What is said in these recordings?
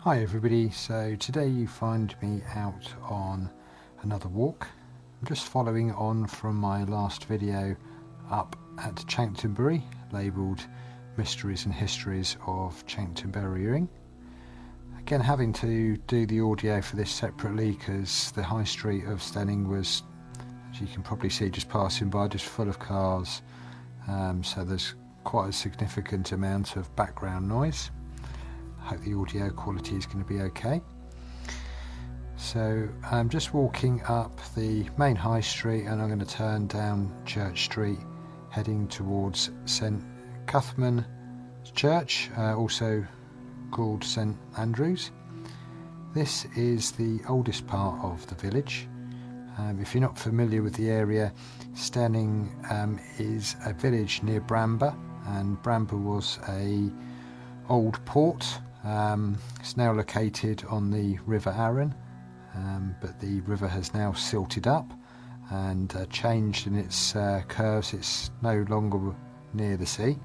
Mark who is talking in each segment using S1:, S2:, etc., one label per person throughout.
S1: Hi everybody, so today you find me out on another walk. I'm just following on from my last video up at Chanctonbury, labelled Mysteries and Histories of Chanctonbury. Again, having to do the audio for this separately because the high street of Steyning was, as you can probably see just passing by, just full of cars, so there's quite a significant amount of background noise. I hope the audio quality is going to be okay. So I'm just walking up the main high street and I'm going to turn down Church Street heading towards St Cuthman Church, also called St Andrews. This is the oldest part of the village. If you're not familiar with the area, Steyning is a village near Bramber, and Bramber was a old port. It's now located on the River Arun, but the river has now silted up and changed in its curves. It's no longer near the sea.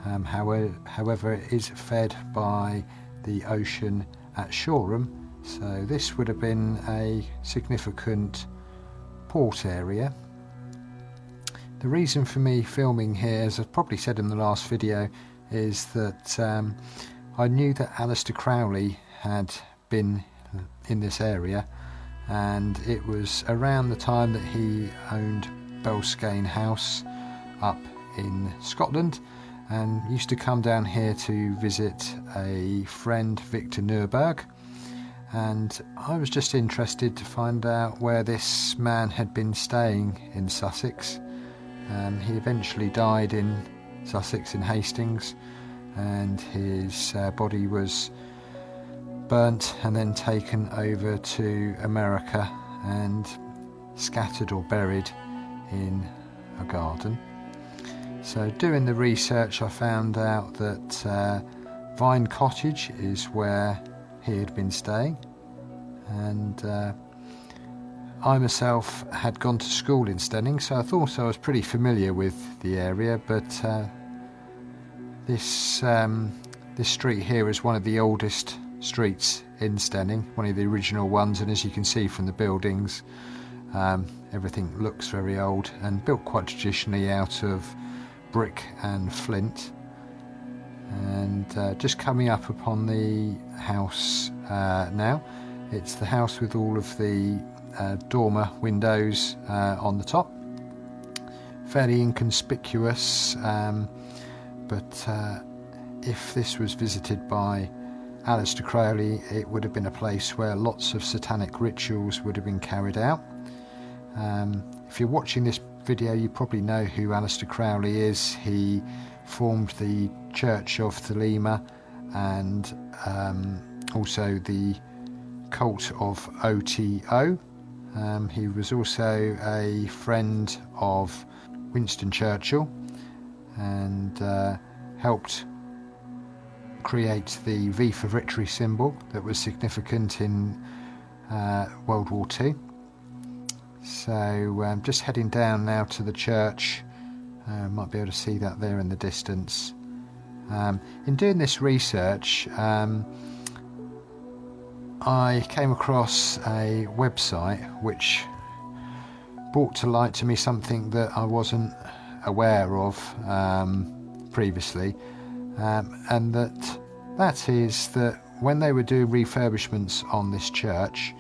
S1: However, it is fed by the ocean at Shoreham, so this would have been a significant port area. The reason for me filming here, as I've probably said in the last video, is that I knew that Aleister Crowley had been in this area, and it was around the time that he owned Belskane House up in Scotland and used to come down here to visit a friend, Victor Nurberg, and I was just interested to find out where this man had been staying in Sussex. He eventually died in Sussex in Hastings, and his body was burnt and then taken over to America and scattered or buried in a garden. So doing the research, I found out that Vine Cottage is where he had been staying, and I myself had gone to school in Steyning, so I thought I was pretty familiar with the area, but this street here is one of the oldest streets in Steyning, one of the original ones, and as you can see from the buildings, everything looks very old and built quite traditionally out of brick and flint. And just coming up upon the house now, it's the house with all of the dormer windows on the top, fairly inconspicuous, but if this was visited by Aleister Crowley, it would have been a place where lots of satanic rituals would have been carried out. If you're watching this video, you probably know who Aleister Crowley is. He formed the Church of Thelema and also the cult of OTO. He was also a friend of Winston Churchill and helped create the V for Victory symbol that was significant in World War II. So just heading down now to the church. Might be able to see that there in the distance. In doing this research, I came across a website which brought to light to me something that I wasn't aware of previously, and that is that when they were doing refurbishments on this church,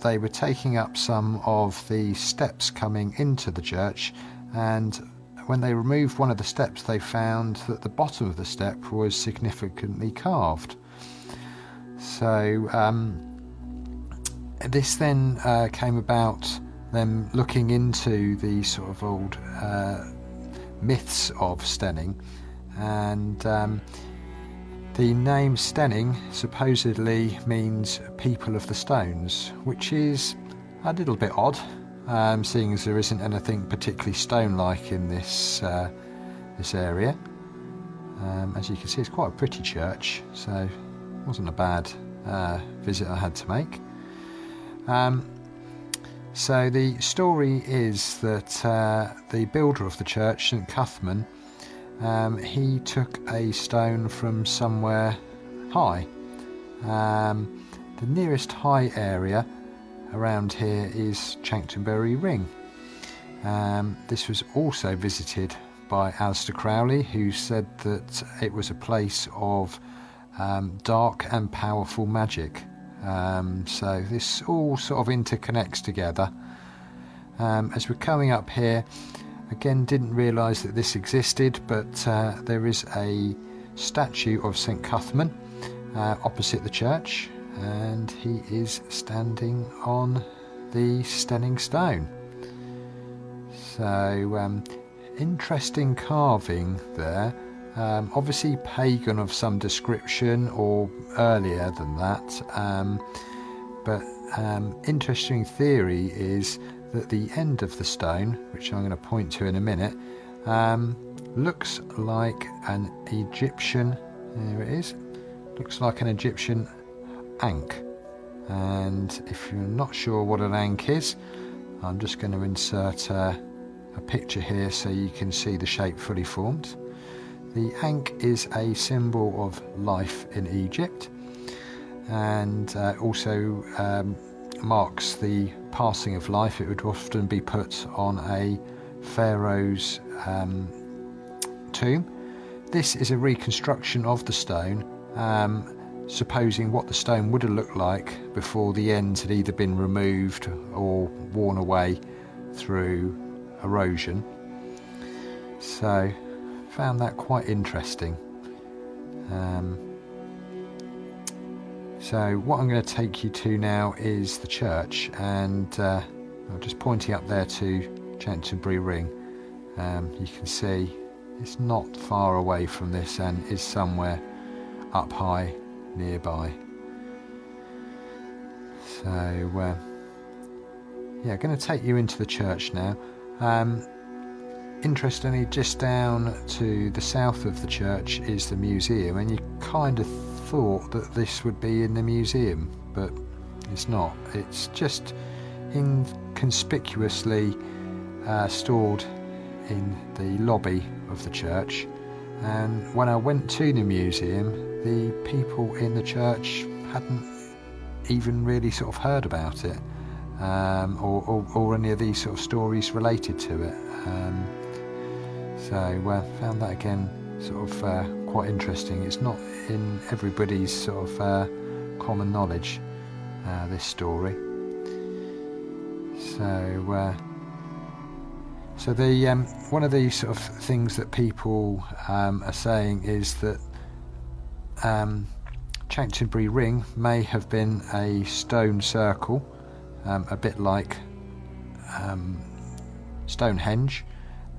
S1: they were taking up some of the steps coming into the church, and when they removed one of the steps, they found that the bottom of the step was significantly carved. So this then came about them looking into the sort of old myths of Steyning, and the name Steyning supposedly means people of the stones, which is a little bit odd, seeing as there isn't anything particularly stone-like in this area. As you can see, it's quite a pretty church, so it wasn't a bad visit I had to make. So the story is that the builder of the church, St Cuthman, he took a stone from somewhere high, The nearest high area around here is Chanctonbury Ring. This was also visited by Aleister Crowley, who said that it was a place of dark and powerful magic. So this all sort of interconnects together. As we're coming up here, again, didn't realise that this existed, but there is a statue of St Cuthman opposite the church, and he is standing on the Steyning stone. So interesting carving there, obviously pagan of some description or earlier than that, but interesting theory is that the end of the stone, which I'm going to point to in a minute, looks like an Egyptian, there it is, looks like an Egyptian ankh. And if you're not sure what an ankh is, I'm just going to insert a picture here so you can see the shape fully formed. The ankh is a symbol of life in Egypt, and also marks the passing of life. It would often be put on a pharaoh's tomb. This is a reconstruction of the stone, supposing what the stone would have looked like before the ends had either been removed or worn away through erosion. So found that quite interesting. So what I'm going to take you to now is the church, and I'm just pointing up there to Chanctonbury Ring. You can see it's not far away from this and is somewhere up high nearby. So yeah, going to take you into the church now. Interestingly, just down to the south of the church is the museum, and you kind of thought that this would be in the museum, but it's not. It's just inconspicuously stored in the lobby of the church. And when I went to the museum, the people in the church hadn't even really sort of heard about it, or any of these sort of stories related to it. So found that again sort of quite interesting. It's not in everybody's sort of common knowledge, this story. So the one of the sort of things that people are saying is that Chanctonbury Ring may have been a stone circle, a bit like Stonehenge,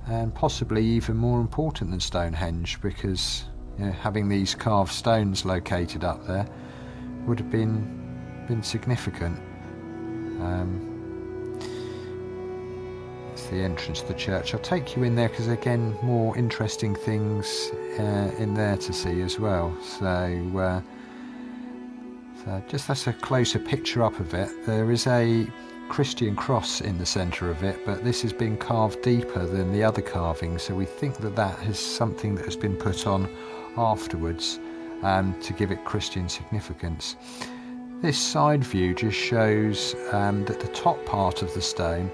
S1: and possibly even more important than Stonehenge, because having these carved stones located up there would have been significant. It's the entrance to the church. I'll take you in there because again, more interesting things in there to see as well. So just that's a closer picture up of it. There is a Christian cross in the centre of it, but this has been carved deeper than the other carvings, so we think that that is something that has been put on afterwards to give it Christian significance. This side view just shows that the top part of the stone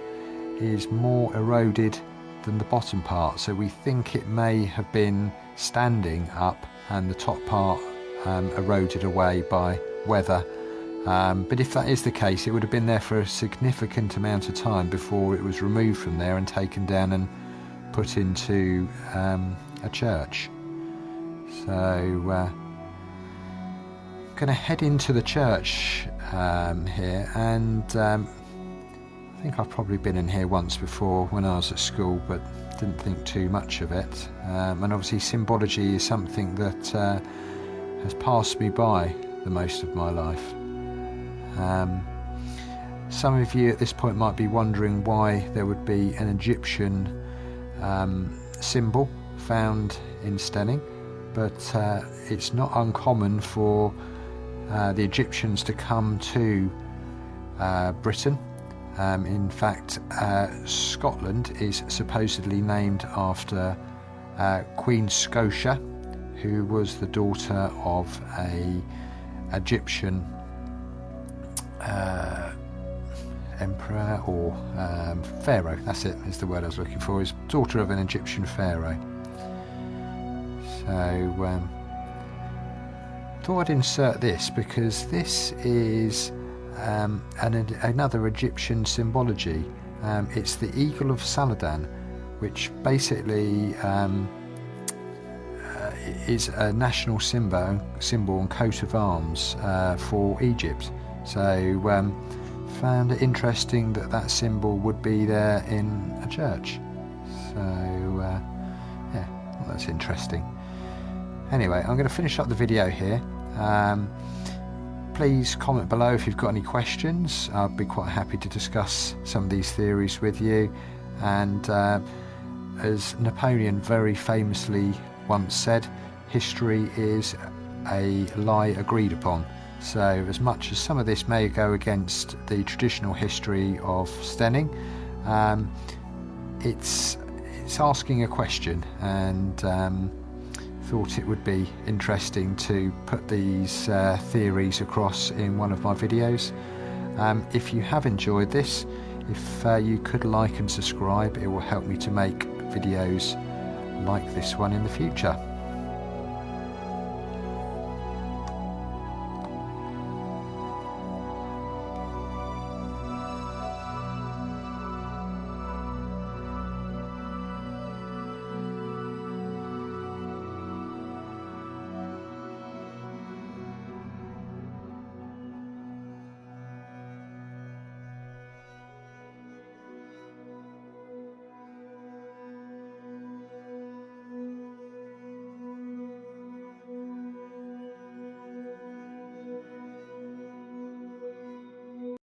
S1: is more eroded than the bottom part, so we think it may have been standing up and the top part eroded away by weather. But if that is the case, it would have been there for a significant amount of time before it was removed from there and taken down and put into a church. So going to head into the church here, and I think I've probably been in here once before when I was at school, but didn't think too much of it. And obviously symbology is something that has passed me by the most of my life. Some of you at this point might be wondering why there would be an Egyptian symbol found in Steyning, but it's not uncommon for the Egyptians to come to Britain. In fact, Scotland is supposedly named after Queen Scotia, who was the daughter of a Egyptian emperor or pharaoh, that's it, is the word I was looking for, is daughter of an Egyptian pharaoh. So thought I'd insert this because this is another Egyptian symbology. It's the eagle of Saladan, which basically is a national symbol and coat of arms for Egypt. So found it interesting that that symbol would be there in a church. So yeah, well, that's interesting. Anyway, I'm going to finish up the video here. Please comment below if you've got any questions. I'd be quite happy to discuss some of these theories with you. And as Napoleon very famously once said, history is a lie agreed upon. So as much as some of this may go against the traditional history of Steyning, it's asking a question, and thought it would be interesting to put these theories across in one of my videos. If you have enjoyed this, if you could like and subscribe, it will help me to make videos like this one in the future.